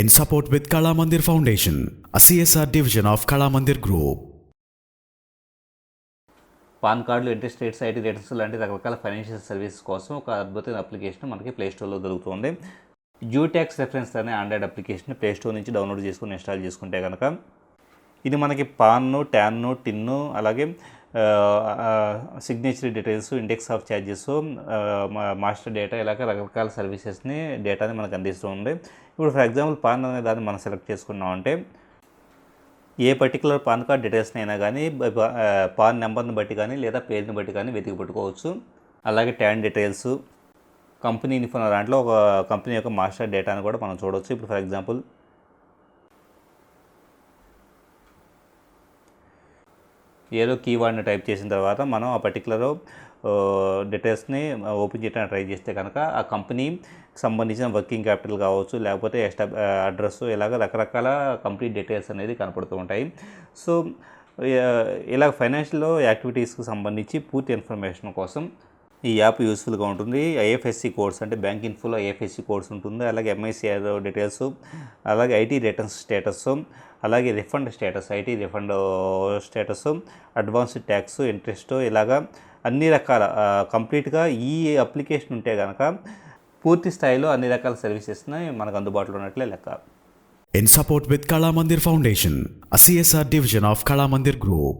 in support with Kala Mandir Foundation, a CSR division of Kala Mandir Group. Pan కార్డులు, interest rates, IT rates లాంటి రకరకాల financial services కోసం ఒక అద్భుతమైన application మనకి ప్లేస్టోర్లో దొరుకుతుంది. జ్యూటాక్స్ రెఫరెన్స్ అనే ఆండ్రాయిడ్ అప్లికేషన్ ప్లేస్టోర్ నుంచి డౌన్లోడ్ చేసుకుని ఇన్స్టాల్ చేసుకుంటే కనుక ఇది మనకి పాన్ను, ట్యాన్ను, టిన్ను, అలాగే signature details, index of charges, master data, ఇలాగ రకరకాల సర్వీసెస్ని డేటాని మనకు అందిస్తూ ఉంది. ఇప్పుడు ఫర్ ఎగ్జాంపుల్ పాన్ అనే దాన్ని మనం సెలెక్ట్ చేసుకున్నామంటే ఏ పర్టికులర్ పాన్ కార్డ్ డీటెయిల్స్ని అయినా కానీ పాన్ నెంబర్ని బట్టి కానీ లేదా పేరుని బట్టి కానీ వెతికి పెట్టుకోవచ్చు. అలాగే ట్యాన్ డీటెయిల్స్, కంపెనీ ఇన్ఫో దాంట్లో ఒక కంపెనీ యొక్క మాస్టర్ డేటాను కూడా మనం చూడవచ్చు. ఇప్పుడు ఫర్ ఎగ్జాంపుల్ ఏదో కీవర్డ్ని టైప్ చేసిన తర్వాత మనం ఆ పర్టికులర్ డీటెయిల్స్ని ఓపెన్ చేయడానికి ట్రై చేస్తే కనుక ఆ కంపెనీకి సంబంధించిన వర్కింగ్ క్యాపిటల్ కావచ్చు, లేకపోతే అడ్రస్, ఇలాగ రకరకాల కంప్లీట్ డీటెయిల్స్ అనేది కనపడుతూ ఉంటాయి. సో ఇలా ఫైనాన్షియల్ యాక్టివిటీస్కి సంబంధించి పూర్తి ఇన్ఫర్మేషన్ కోసం ఈ యాప్ యూస్ఫుల్గా ఉంటుంది. ఐఎఫ్ఎస్సి కోడ్స్ అంటే బ్యాంక్ ఇన్ఫోలో ఐఎఫ్ఎస్సి కోడ్స్ ఉంటుంది. అలాగే ఎంఐసిఆర్ డీటెయిల్స్, అలాగే ఐటీ రిటర్న్స్ స్టేటస్, అలాగే refund status, IT refund status, advanced tax, interest, ఇలాగా అన్ని రకాల కంప్లీట్గా ఈ అప్లికేషన్ ఉంటే కనుక పూర్తి స్థాయిలో అన్ని రకాల సర్వీసెస్ని మనకు అందుబాటులో ఉన్నట్లే లెక్క. In support with Kala Mandir Foundation, a CSR division of Kala Mandir Group.